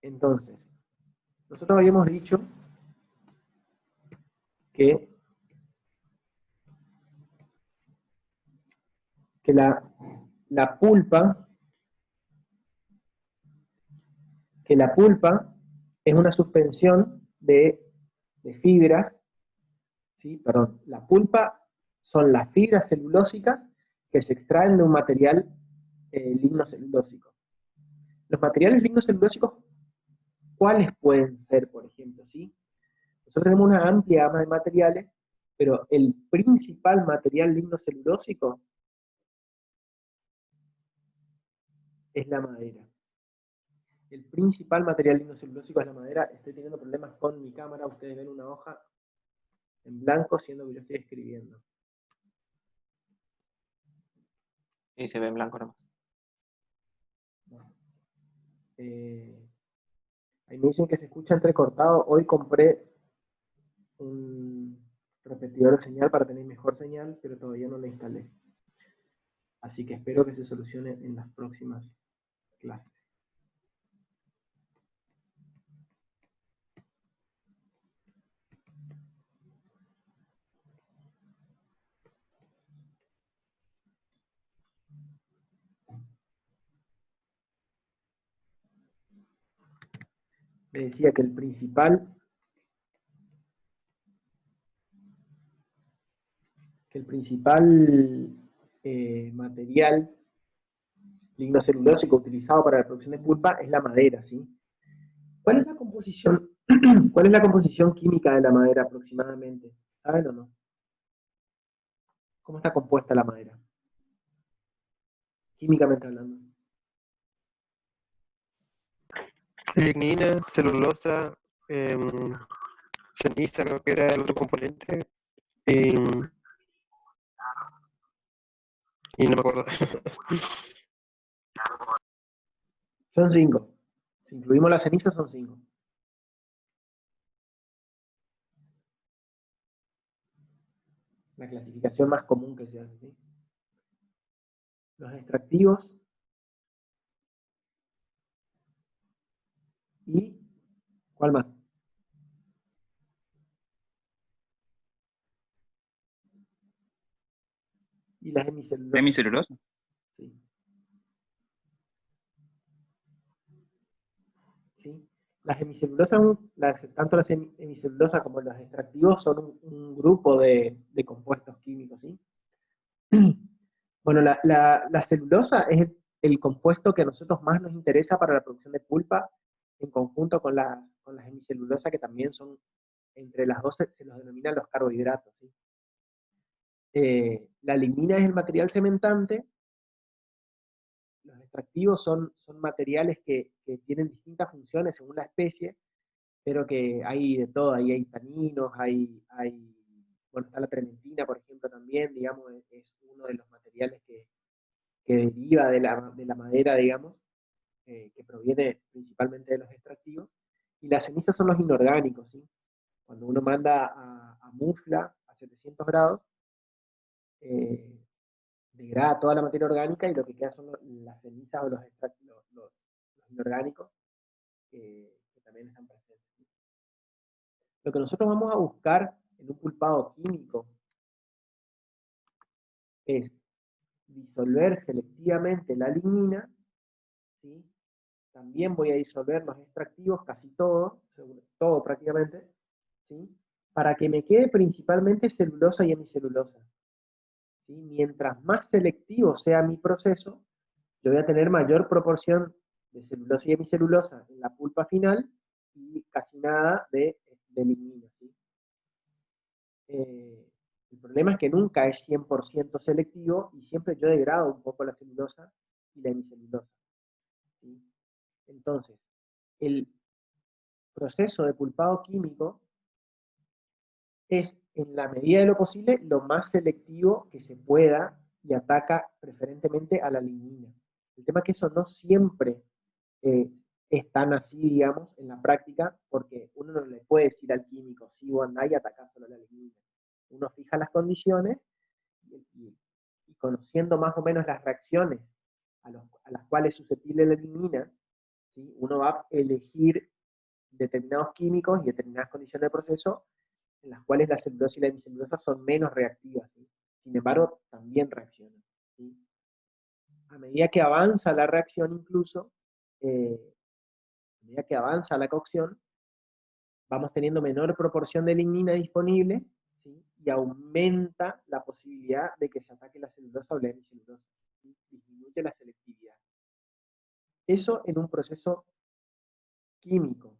Entonces, nosotros habíamos dicho que, la pulpa, es una suspensión de fibras, ¿sí? Perdón, la pulpa son las fibras celulósicas que se extraen de un material lignocelulósico. Los materiales lignocelulósicos, ¿cuáles pueden ser, por ejemplo? ¿Sí? Nosotros tenemos una amplia gama de materiales, pero el principal material lignocelulósico es la madera. El principal material lignocelulósico es la madera. Estoy teniendo problemas con mi cámara. Ustedes ven una hoja en blanco, siendo que yo estoy escribiendo. Y se ve en blanco nomás. Ahí me dicen que se escucha entrecortado. Hoy compré un repetidor de señal para tener mejor señal, pero todavía no la instalé. Así que espero que se solucione en las próximas clases. Me decía que el principal material lignocelulósico utilizado para la producción de pulpa es la madera, ¿sí? ¿Cuál es la composición, cuál es la composición química de la madera aproximadamente? ¿Saben o no? ¿Cómo está compuesta la madera? Químicamente hablando. Lignina, celulosa, ceniza, creo que era el otro componente. Y no me acuerdo. Son 5. Si incluimos la ceniza, son 5. La clasificación más común que se hace, ¿sí? Los extractivos y ¿cuál más? Y las hemicelulosas. ¿Hemicelulosa? Sí. ¿Sí? Las hemicelulosas, tanto las hemicelulosas como los extractivos son un grupo de compuestos químicos, ¿sí? Bueno, la celulosa es el compuesto que a nosotros más nos interesa para la producción de pulpa, en conjunto con las hemicelulosas, que también son, entre las dos se los denominan los carbohidratos, ¿sí? La lignina es el material cementante. Los extractivos son materiales que tienen distintas funciones según la especie, pero que hay de todo. Ahí hay taninos, bueno, está la trementina, por ejemplo, también, digamos, es uno de los materiales que deriva de la madera, digamos, que proviene principalmente de los extractivos. Y las cenizas son los inorgánicos, ¿sí? Cuando uno manda a mufla a 700 grados, degrada toda la materia orgánica y lo que queda son las cenizas o los extractos, los inorgánicos, que también están presentes. Lo que nosotros vamos a buscar en un pulpado químico es disolver selectivamente la lignina, ¿sí? También voy a disolver los extractivos, casi todo, todo prácticamente, ¿sí? Para que me quede principalmente celulosa y hemicelulosa, ¿sí? Mientras más selectivo sea mi proceso, yo voy a tener mayor proporción de celulosa y hemicelulosa en la pulpa final y casi nada de lignina, ¿sí? El problema es que nunca es 100% selectivo y siempre yo degrado un poco la celulosa y la hemicelulosa, ¿sí? Entonces, el proceso de pulpado químico es, en la medida de lo posible, lo más selectivo que se pueda y ataca preferentemente a la lignina. El tema es que eso no siempre es tan así, digamos, en la práctica, porque uno no le puede decir al químico, sí o andá y atacá solo a la lignina. Uno fija las condiciones y conociendo más o menos las reacciones a las cuales es susceptible la lignina, ¿sí? Uno va a elegir determinados químicos y determinadas condiciones de proceso en las cuales la celulosa y la hemicelulosa son menos reactivas, ¿sí? Sin embargo, también reaccionan, ¿sí? A medida que avanza la reacción incluso, a medida que avanza la cocción, vamos teniendo menor proporción de lignina disponible, ¿sí? Y aumenta la posibilidad de que se ataque la celulosa o la hemicelulosa, ¿sí? Disminuye la selectividad. Eso en un proceso químico,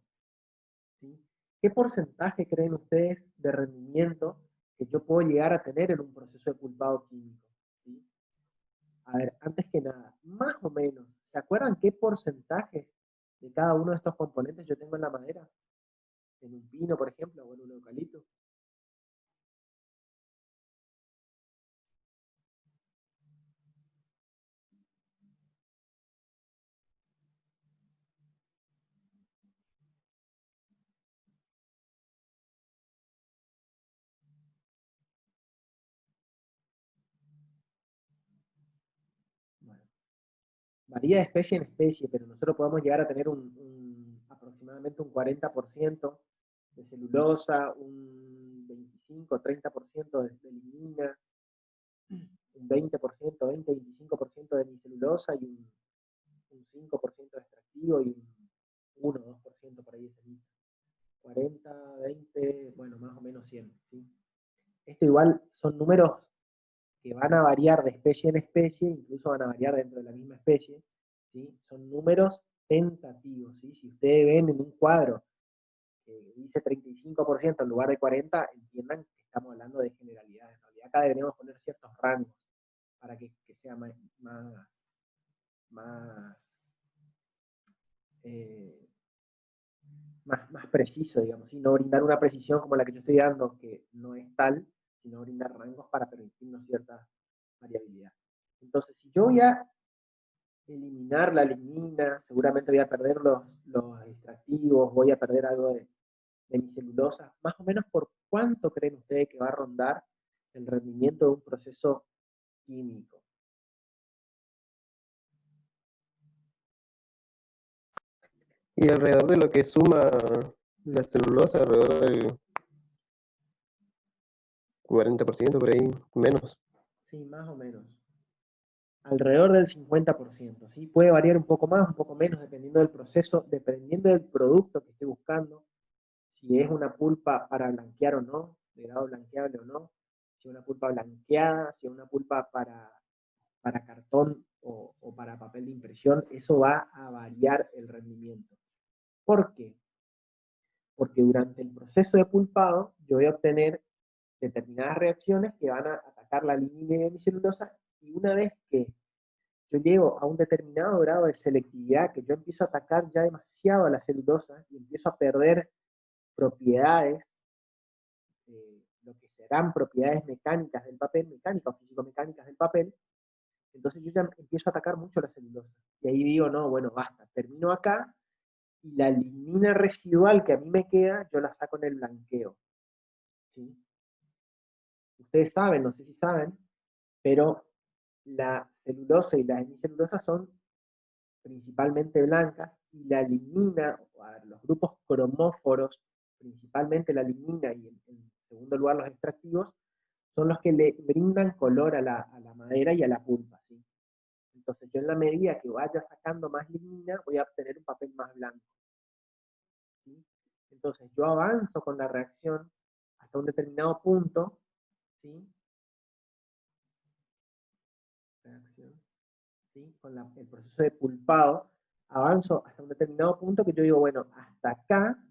¿sí? ¿Qué porcentaje creen ustedes de rendimiento que yo puedo llegar a tener en un proceso de pulpado químico? ¿Sí? A ver, antes que nada, más o menos, ¿se acuerdan qué porcentaje de cada uno de estos componentes yo tengo en la madera? En un pino, por ejemplo, o en un eucalipto. Bueno, varía de especie en especie, pero nosotros podemos llegar a tener aproximadamente un 40% de celulosa, un 25-30% de lignina, un 20%, 20-25% de hemicelulosa y un 5% de extractivo y un 1-2% por ahí de ceniza. 40, 20, bueno, más o menos 100, ¿sí? Esto igual son números que van a variar de especie en especie, incluso van a variar dentro de la misma especie, ¿sí? Son números tentativos, ¿sí? Si ustedes ven en un cuadro que dice 35% en lugar de 40, entiendan que estamos hablando de generalidades. En realidad acá deberíamos poner ciertos rangos para que sea más, eh, más preciso, digamos, y no brindar una precisión como la que yo estoy dando, que no es tal, sino brindar rangos para permitirnos cierta variabilidad. Entonces, si yo voy a eliminar la lignina, seguramente voy a perder los extractivos, voy a perder algo de mi celulosa, más o menos por cuánto creen ustedes que va a rondar el rendimiento de un proceso químico. Y alrededor de lo que suma la celulosa, alrededor del 40% por ahí, menos. Sí, más o menos. Alrededor del 50%, ¿sí? Puede variar un poco más, un poco menos, dependiendo del proceso, dependiendo del producto que esté buscando, si es una pulpa para blanquear o no, de grado blanqueable o no, si es una pulpa blanqueada, si es una pulpa para cartón o para papel de impresión, eso va a variar el rendimiento. ¿Por qué? Porque durante el proceso de pulpado yo voy a obtener determinadas reacciones que van a atacar la línea de mi celulosa, y una vez que yo llego a un determinado grado de selectividad, que yo empiezo a atacar ya demasiado a la celulosa y empiezo a perder propiedades, lo que serán propiedades mecánicas del papel, mecánicas o físico-mecánicas del papel, entonces yo ya empiezo a atacar mucho la celulosa. Y ahí digo, no, bueno, basta, termino acá y la lignina residual que a mí me queda, yo la saco en el blanqueo, ¿sí? Ustedes saben, no sé si saben, pero la celulosa y la hemicelulosa son principalmente blancas, y la lignina, los grupos cromóforos, principalmente la lignina y en segundo lugar los extractivos, son los que le brindan color a la madera y a la pulpa, ¿sí? Entonces yo en la medida que vaya sacando más lignina, voy a obtener un papel más blanco, ¿sí? Entonces yo avanzo con la reacción hasta un determinado punto, ¿sí? Reacción, ¿sí? Con el proceso de pulpado, avanzo hasta un determinado punto que yo digo, bueno, hasta acá,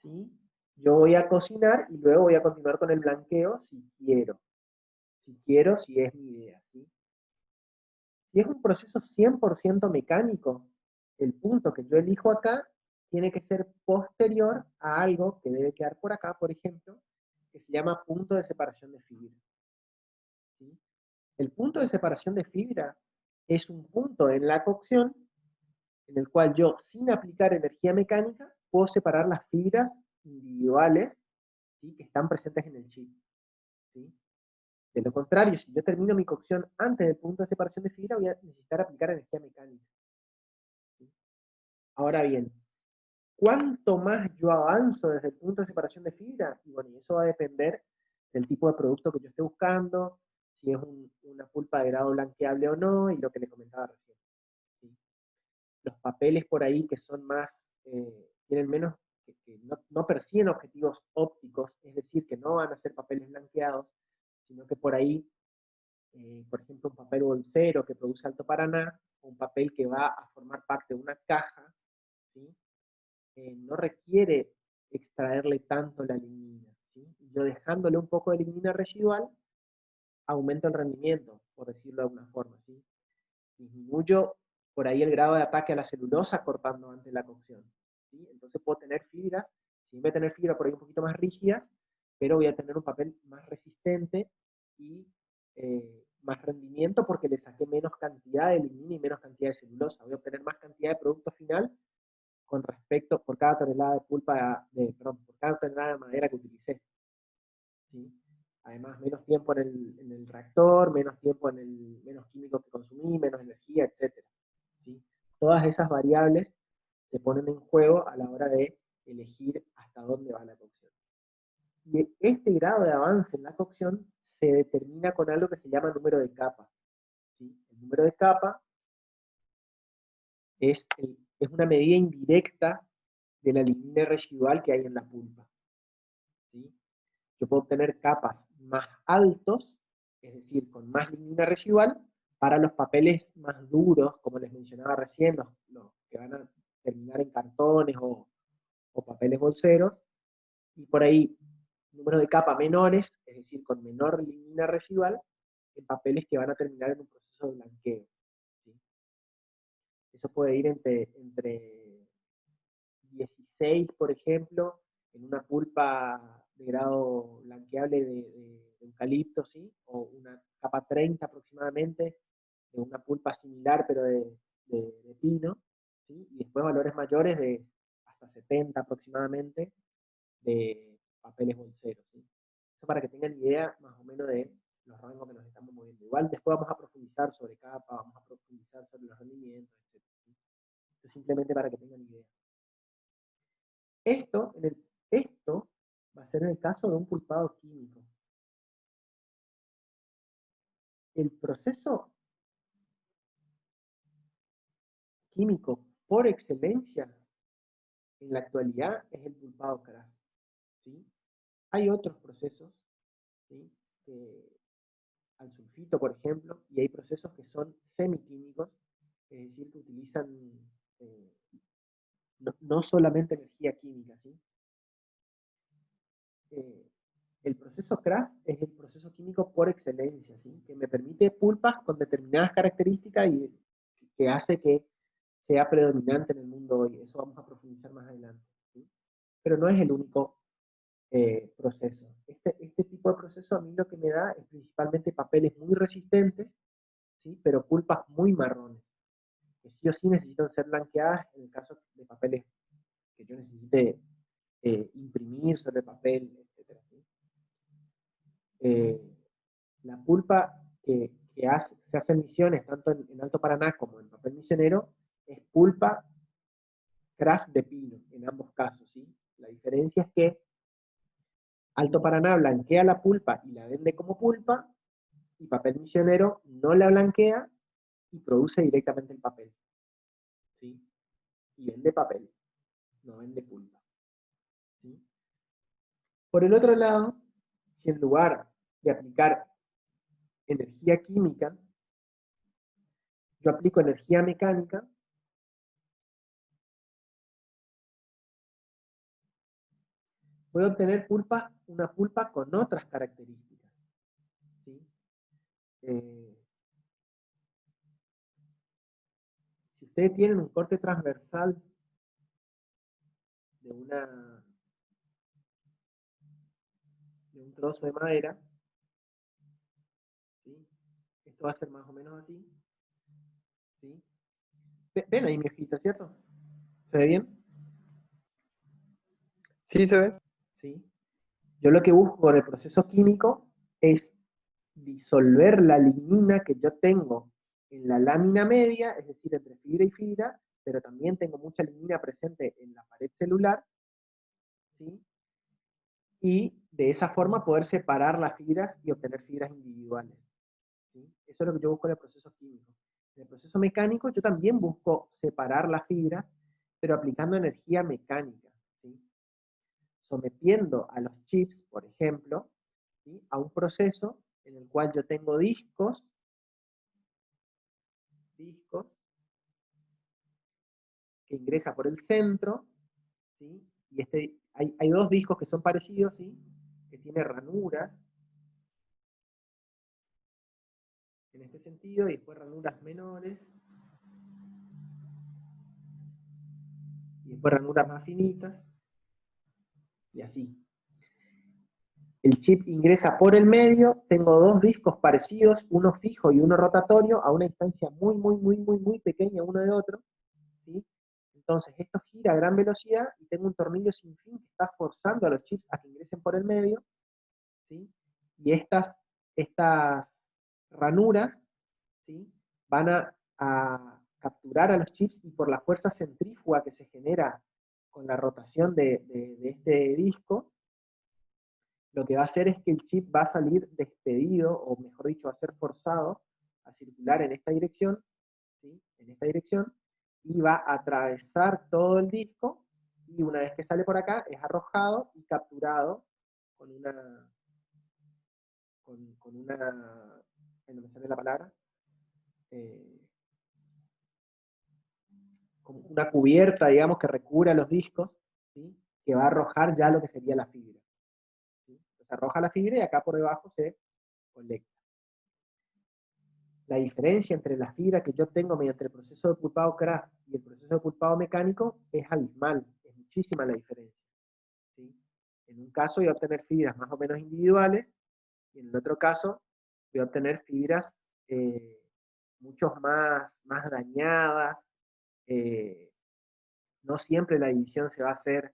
¿sí? Yo voy a cocinar y luego voy a continuar con el blanqueo si es mi idea, ¿sí? Si es un proceso 100% mecánico, el punto que yo elijo acá tiene que ser posterior a algo que debe quedar por acá, por ejemplo, que se llama punto de separación de fibra, ¿sí? El punto de separación de fibra es un punto en la cocción en el cual yo, sin aplicar energía mecánica, puedo separar las fibras individuales, ¿sí? Que están presentes en el chip, ¿sí? De lo contrario, si yo termino mi cocción antes del punto de separación de fibra, voy a necesitar aplicar energía mecánica, ¿sí? Ahora bien, ¿cuánto más yo avanzo desde el punto de separación de fibra? Y bueno, y eso va a depender del tipo de producto que yo esté buscando, si es una pulpa de grado blanqueable o no, y lo que le comentaba recién. ¿Sí? Los papeles por ahí que son más, tienen menos, que no persiguen objetivos ópticos, es decir, que no van a ser papeles blanqueados, sino que por ahí, por ejemplo, un papel bolsero que produce Alto Paraná, un papel que va a formar parte de una caja, ¿sí? No requiere extraerle tanto la lignina, ¿sí? Yo dejándole un poco de lignina residual, aumento el rendimiento, por decirlo de alguna forma, ¿sí? Disminuyo por ahí el grado de ataque a la celulosa cortando antes la cocción, ¿sí? Entonces puedo tener fibras, sí, voy a tener fibras por ahí un poquito más rígidas, pero voy a tener un papel más resistente y más rendimiento porque le saqué menos cantidad de lignina y menos cantidad de celulosa. Voy a obtener más cantidad de producto final con respecto por cada tonelada de pulpa, por cada tonelada de madera que utilicé. ¿Sí? Además, menos tiempo en el reactor, menos tiempo menos químicos que consumí, menos energía, etc. ¿Sí? Todas esas variables se ponen en juego a la hora de elegir hasta dónde va la cocción. Y este grado de avance en la cocción se determina con algo que se llama número de capa. ¿Sí? El número de capa es una medida indirecta de la lignina residual que hay en la pulpa. ¿Sí? Yo puedo obtener capas más altos, es decir, con más lignina residual, para los papeles más duros, como les mencionaba recién, los que van a terminar en cartones o papeles bolseros, y por ahí número de capas menores, es decir, con menor lignina residual, en papeles que van a terminar en un proceso de blanqueo. ¿Sí? Eso puede ir entre 16, por ejemplo, en una pulpa de grado blanqueable de eucalipto, ¿sí? O una capa 30 aproximadamente, de una pulpa similar, pero de pino, ¿sí? Y después valores mayores de hasta 70 aproximadamente de papeles bolseros, ¿sí? Eso para que tengan idea más o menos de los rangos que nos estamos moviendo. Igual después vamos a profundizar sobre capa, vamos a profundizar sobre los rendimientos, etc. ¿Sí? Esto simplemente para que tengan idea. Esto va a ser en el caso de un pulpado químico. El proceso químico por excelencia en la actualidad es el pulpado Kraft. ¿Sí? Hay otros procesos, ¿sí? Al sulfito, por ejemplo, y hay procesos que son semiquímicos, es decir, que utilizan no solamente energía química, ¿sí? El proceso Kraft es el proceso químico por excelencia, ¿sí? Que me permite pulpas con determinadas características y que hace que sea predominante en el mundo hoy. Eso vamos a profundizar más adelante, ¿sí? Pero no es el único proceso. Este tipo de proceso a mí lo que me da es principalmente papeles muy resistentes, ¿sí? Pero pulpas muy marrones, que sí o sí necesitan ser blanqueadas en el caso de papeles que yo necesite imprimir sobre papel, etc. ¿Sí? La pulpa se hace en Misiones, tanto en Alto Paraná como en papel misionero, es pulpa Kraft de pino, en ambos casos, ¿sí? La diferencia es que Alto Paraná blanquea la pulpa y la vende como pulpa, y papel misionero no la blanquea y produce directamente el papel, ¿sí? Y vende papel, no vende pulpa, ¿sí? Por el otro lado, si en lugar de aplicar energía química, yo aplico energía mecánica, voy a obtener una pulpa con otras características, ¿sí? Si ustedes tienen un corte transversal de un trozo de madera, ¿sí? Esto va a ser más o menos así, ¿sí? Ven ahí mi hojita, ¿cierto? ¿Se ve bien? Sí, se ve. ¿Sí? Yo lo que busco con el proceso químico es disolver la lignina que yo tengo en la lámina media, es decir, entre fibra y fibra, pero también tengo mucha lignina presente en la pared celular, ¿sí? Y de esa forma poder separar las fibras y obtener fibras individuales, ¿sí? Eso es lo que yo busco en el proceso químico. En el proceso mecánico yo también busco separar las fibras, pero aplicando energía mecánica, ¿sí? Sometiendo a los chips, por ejemplo, ¿sí? A un proceso en el cual yo tengo discos que ingresa por el centro, ¿sí? Y hay dos discos que son parecidos, ¿sí? Que tiene ranuras, en este sentido, y después ranuras menores, y después ranuras más finitas, y así. El chip ingresa por el medio, tengo dos discos parecidos, uno fijo y uno rotatorio, a una distancia muy pequeña uno de otro, ¿sí? Entonces esto gira a gran velocidad y tengo un tornillo sin fin que está forzando a los chips a que ingresen por el medio, ¿sí? Y estas ranuras, ¿sí? Van a capturar a los chips y por la fuerza centrífuga que se genera con la rotación de este disco, lo que va a hacer es que el chip va a salir despedido, o mejor dicho, va a ser forzado a circular en esta dirección, ¿sí? En esta dirección, y va a atravesar todo el disco, y una vez que sale por acá, es arrojado y capturado con una, no me sale la palabra, eh, como una cubierta, digamos, que recubre los discos, ¿sí? Que va a arrojar ya lo que sería la fibra, ¿sí? Entonces arroja la fibra y acá por debajo se colecta. La diferencia entre la fibra que yo tengo mediante el proceso de pulpado Craft y el proceso de pulpado mecánico es abismal, es muchísima la diferencia, ¿sí? En un caso voy a obtener fibras más o menos individuales, y en el otro caso voy a obtener fibras mucho más dañadas. No siempre la división se va a hacer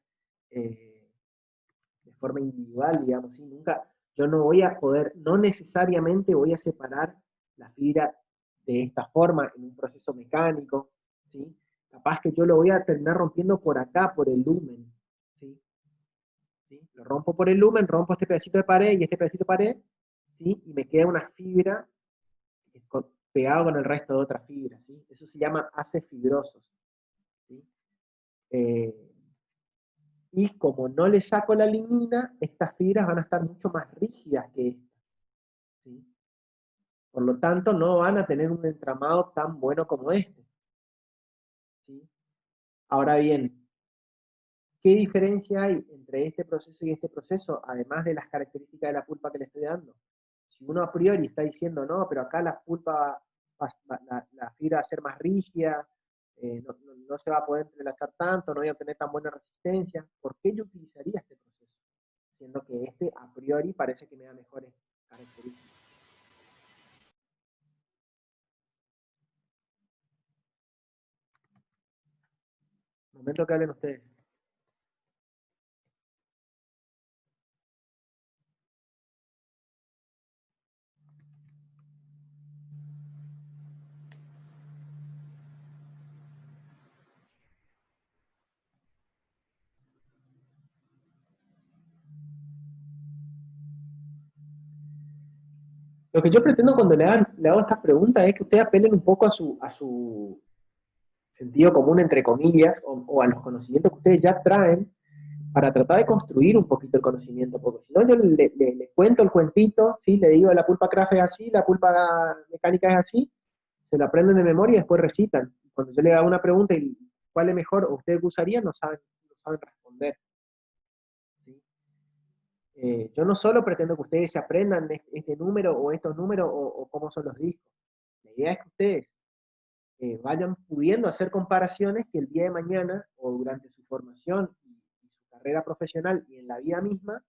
de forma individual, digamos, ¿sí? Nunca, yo no voy a poder, no necesariamente voy a separar la fibra de esta forma en un proceso mecánico, ¿sí? Capaz que yo lo voy a terminar rompiendo por acá, por el lumen, ¿sí? ¿Sí? Lo rompo por el lumen, rompo este pedacito de pared y este pedacito de pared, ¿sí? Y me queda una fibra pegado con el resto de otras fibras, ¿sí? Eso se llama haces fibrosos, ¿sí? Y como no le saco la lignina, estas fibras van a estar mucho más rígidas que estas, ¿sí? Por lo tanto, no van a tener un entramado tan bueno como este, ¿sí? Ahora bien, ¿qué diferencia hay entre este proceso y este proceso, además de las características de la pulpa que le estoy dando? Si uno a priori está diciendo, no, pero acá la pulpa, la fibra va a ser más rígida, no se va a poder entrelazar tanto, no voy a obtener tan buena resistencia, ¿por qué yo utilizaría este proceso? Siendo que este a priori parece que me da mejores características. Momento que hablen ustedes. Lo que yo pretendo cuando le hago estas preguntas es que ustedes apelen un poco a su sentido común, entre comillas, o a los conocimientos que ustedes ya traen, para tratar de construir un poquito el conocimiento, porque si no yo le cuento el cuentito, ¿sí? Le digo la pulpa craft es así, la pulpa mecánica es así, se lo aprenden de memoria y después recitan. Cuando yo le hago una pregunta y cuál es mejor o ustedes usarían, no saben responder, ¿sí? Yo no solo pretendo que ustedes se aprendan este número o estos números o cómo son los discos. La idea es que ustedes vayan pudiendo hacer comparaciones que el día de mañana o durante su formación y su carrera profesional y en la vida misma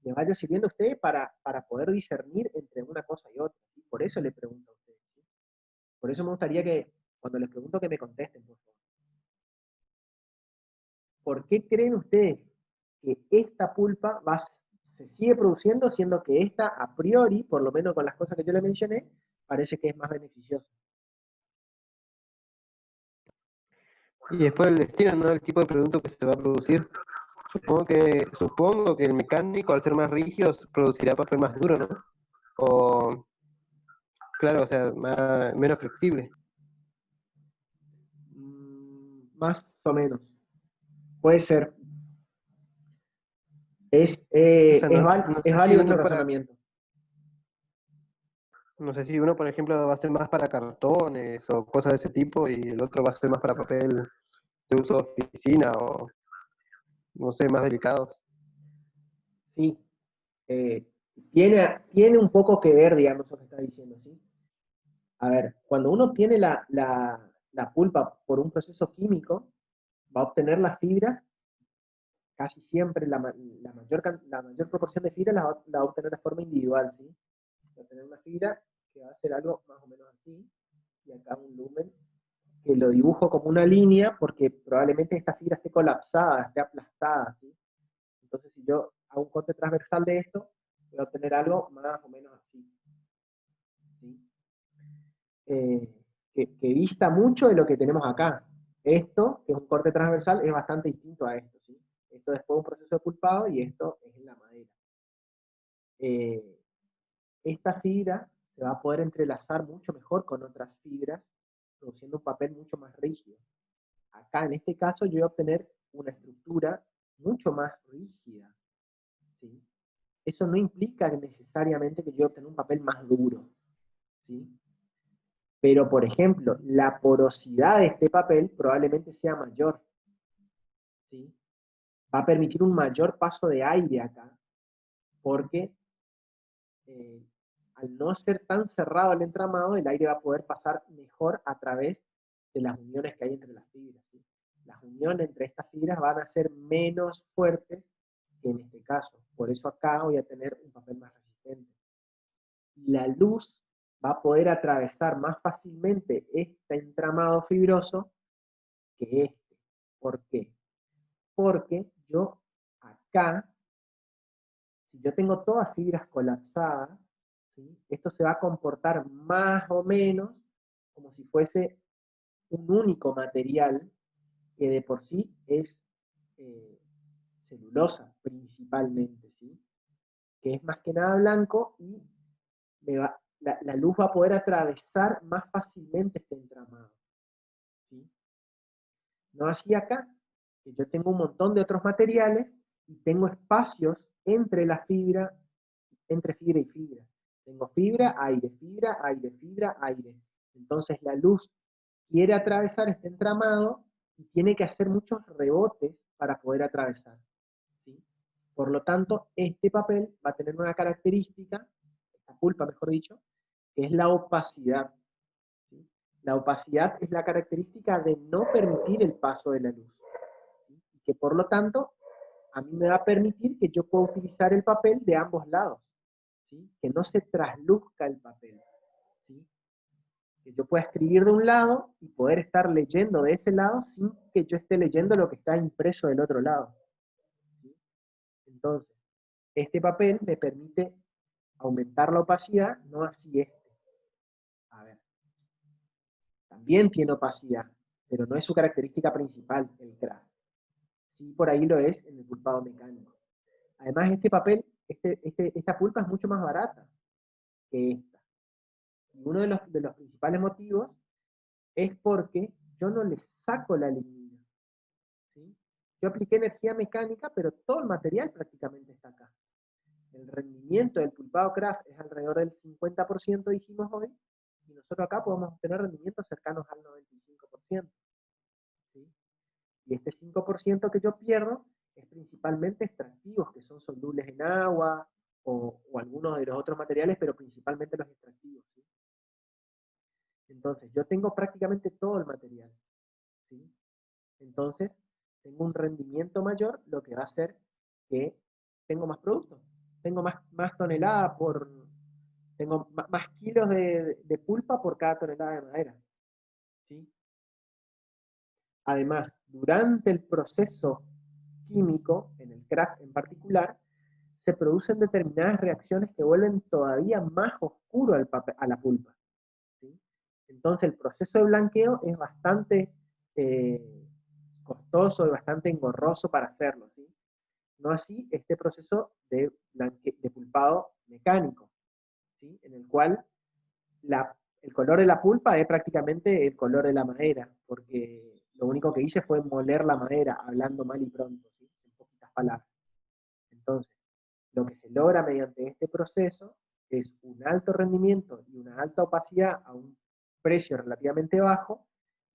les vaya sirviendo a ustedes para poder discernir entre una cosa y otra, ¿sí? Por eso les pregunto a ustedes, ¿sí? Por eso me gustaría que cuando les pregunto que me contesten, por favor. ¿Por qué creen ustedes que esta pulpa se sigue produciendo, siendo que esta a priori, por lo menos con las cosas que yo le mencioné, parece que es más beneficiosa? Y después el destino, ¿no? El tipo de producto que se va a producir. Supongo que el mecánico, al ser más rígido, producirá papel más duro, ¿no? O, claro, o sea, menos flexible. Más o menos. Puede ser. O sea, no Es sé si válido tu uno para, razonamiento. no sé si uno, por ejemplo, va a ser más para cartones o cosas de ese tipo y el otro va a ser más para papel de uso de oficina o, no sé, más delicados. Sí. Eh, tiene un poco que ver, digamos, lo que está diciendo, ¿sí? A ver, cuando uno tiene la pulpa por un proceso químico, va a obtener las fibras, casi siempre la mayor proporción de fibras la va a obtener de forma individual, ¿sí? Va a tener una fibra que va a ser algo más o menos así, y acá un lumen que lo dibujo como una línea porque probablemente esta fibra esté colapsada, esté aplastada, ¿sí? Entonces si yo hago un corte transversal de esto, voy a obtener algo más o menos así, ¿sí? eh, que dista mucho de lo que tenemos acá. Esto, que es un corte transversal, es bastante distinto a esto, ¿sí? Esto es después un proceso de pulpado y esto es en la madera. Eh, esta fibra se va a poder entrelazar mucho mejor con otras fibras, produciendo un papel mucho más rígido. Acá, en este caso, yo voy a obtener una estructura mucho más rígida, ¿sí? Eso no implica necesariamente que yo voy a obtener un papel más duro, ¿sí? Pero, por ejemplo, la porosidad de este papel probablemente sea mayor, ¿sí? Va a permitir un mayor paso de aire acá, porque eh, al no ser tan cerrado el entramado, el aire va a poder pasar mejor a través de las uniones que hay entre las fibras, ¿sí? Las uniones entre estas fibras van a ser menos fuertes que en este caso. Por eso acá voy a tener un papel más resistente. La luz va a poder atravesar más fácilmente este entramado fibroso que este. ¿Por qué? Porque yo acá, si yo tengo todas fibras colapsadas, ¿sí? Esto se va a comportar más o menos como si fuese un único material que de por sí es eh, celulosa principalmente, ¿sí? Que es más que nada blanco y la luz va a poder atravesar más fácilmente este entramado, ¿sí? No así acá, que yo tengo un montón de otros materiales y tengo espacios entre fibra y fibra. Tengo fibra, aire, fibra, aire, fibra, aire. Entonces la luz quiere atravesar este entramado y tiene que hacer muchos rebotes para poder atravesar, ¿sí? Por lo tanto, este papel va a tener una característica, esta pulpa mejor dicho, que es la opacidad, ¿sí? La opacidad es la característica de no permitir el paso de la luz, ¿sí? Y que por lo tanto a mí me va a permitir que yo pueda utilizar el papel de ambos lados, ¿sí? Que no se trasluzca el papel, ¿sí? Que yo pueda escribir de un lado y poder estar leyendo de ese lado sin que yo esté leyendo lo que está impreso del otro lado, ¿sí? Entonces, este papel me permite aumentar la opacidad, no así este. A ver, también tiene opacidad, pero no es su característica principal, el craft. Sí, por ahí lo es en el pulpado mecánico. Además, este papel, esta pulpa es mucho más barata que esta. Y uno de los principales motivos es porque yo no le saco la lignina, ¿sí? Yo apliqué energía mecánica, pero todo el material prácticamente está acá. El rendimiento del pulpado craft es alrededor del 50%, dijimos hoy, y nosotros acá podemos obtener rendimientos cercanos al 95%. ¿Sí? Y este 5% que yo pierdo es principalmente extractivos, que son solubles en agua o algunos de los otros materiales, pero principalmente los extractivos, ¿sí? Entonces, yo tengo prácticamente todo el material, ¿sí? Entonces, tengo un rendimiento mayor, lo que va a hacer que tengo más productos, tengo más toneladas tengo más kilos de pulpa por cada tonelada de madera, ¿sí? Además, durante el proceso químico, en el craft en particular, se producen determinadas reacciones que vuelven todavía más oscuro a la pulpa, ¿sí? Entonces el proceso de blanqueo es bastante costoso y bastante engorroso para hacerlo, ¿sí? No así este proceso de pulpado mecánico, ¿sí? En el cual el color de la pulpa es prácticamente el color de la madera, porque lo único que hice fue moler la madera, hablando mal y pronto, ¿sí? En poquitas palabras. Entonces, lo que se logra mediante este proceso es un alto rendimiento y una alta opacidad a un precio relativamente bajo,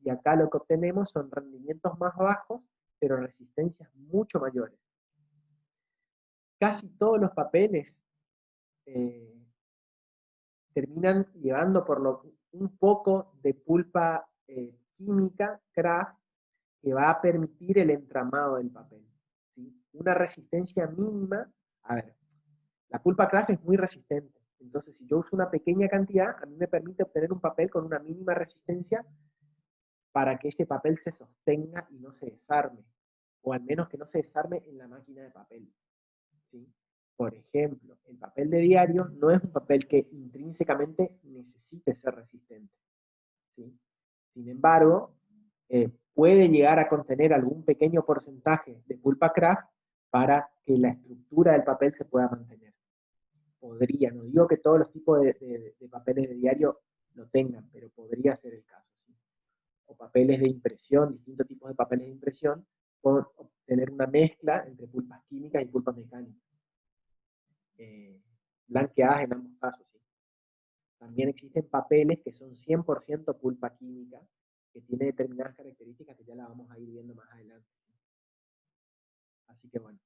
y acá lo que obtenemos son rendimientos más bajos, pero resistencias mucho mayores. Casi todos los papeles terminan llevando un poco de pulpa química, craft, que va a permitir el entramado del papel, ¿sí? Una resistencia mínima. A ver, la pulpa craft es muy resistente, entonces si yo uso una pequeña cantidad, a mí me permite obtener un papel con una mínima resistencia para que ese papel se sostenga y no se desarme, o al menos que no se desarme en la máquina de papel, ¿sí? Por ejemplo, el papel de diario no es un papel que intrínsecamente necesite ser resistente, ¿sí? Sin embargo, puede llegar a contener algún pequeño porcentaje de pulpa craft para que la estructura del papel se pueda mantener. Podría, no digo que todos los tipos de papeles de diario lo tengan, pero podría ser el caso, ¿sí? O papeles de impresión, distintos tipos de papeles de impresión, pueden obtener una mezcla entre pulpas químicas y pulpas mecánicas. Blanqueadas en ambos casos, ¿sí? También existen papeles que son 100% pulpa química, que tiene determinadas características que ya las vamos a ir viendo más adelante. Así que bueno.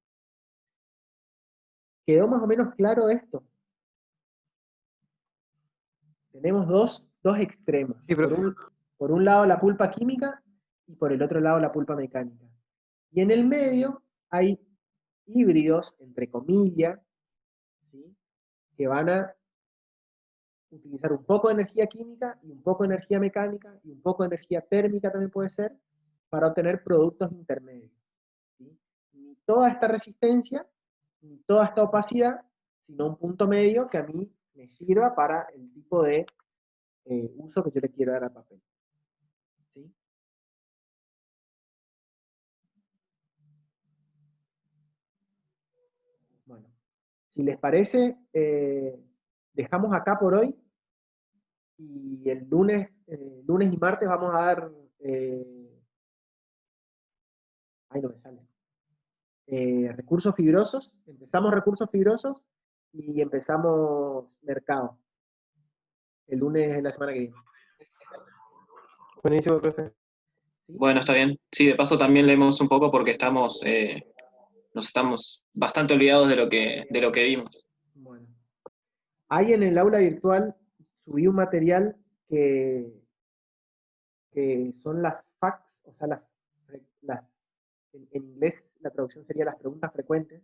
¿Quedó más o menos claro esto? Tenemos dos extremos. Sí, profe. Por un lado la pulpa química y por el otro lado la pulpa mecánica. Y en el medio hay híbridos, entre comillas, ¿sí? Que van a utilizar un poco de energía química y un poco de energía mecánica y un poco de energía térmica también puede ser, para obtener productos intermedios, ¿sí? Ni toda esta resistencia, ni toda esta opacidad, sino un punto medio que a mí me sirva para el tipo de uso que yo le quiero dar al papel, ¿sí? Bueno, si les parece, dejamos acá por hoy, y el lunes y martes vamos a dar, ay, no me sale, recursos fibrosos. Empezamos recursos fibrosos y empezamos mercado el lunes de la semana que viene, Buenísimo, profe. ¿sí? Bueno, está bien. Sí, de paso también leemos un poco porque nos estamos bastante olvidados de lo que vimos. Bueno, hay en el aula virtual, subí un material que son las facts, o sea, en inglés la traducción sería las preguntas frecuentes,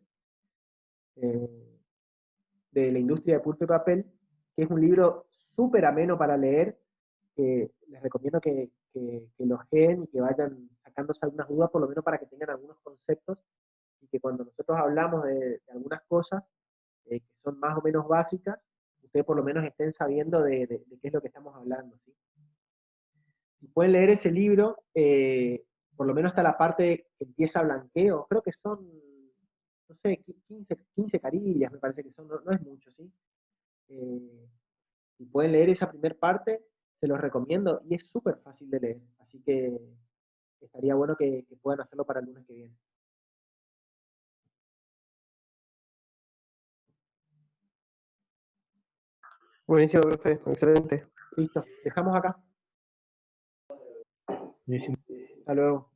eh, de la industria de pulpa y papel, que es un libro súper ameno para leer, que les recomiendo que lo ojeen y que vayan sacándose algunas dudas, por lo menos para que tengan algunos conceptos, y que cuando nosotros hablamos de algunas cosas que son más o menos básicas, ustedes por lo menos estén sabiendo de qué es lo que estamos hablando, ¿sí? Si pueden leer ese libro, por lo menos hasta la parte que empieza blanqueo, creo que son, no sé, 15 carillas, me parece que son, no es mucho, ¿sí? Si pueden leer esa primera parte, se los recomiendo, y es súper fácil de leer, así que estaría bueno que puedan hacerlo para el lunes que viene. Buenísimo, profe. Excelente. Listo, dejamos acá. Buenísimo. Hasta luego.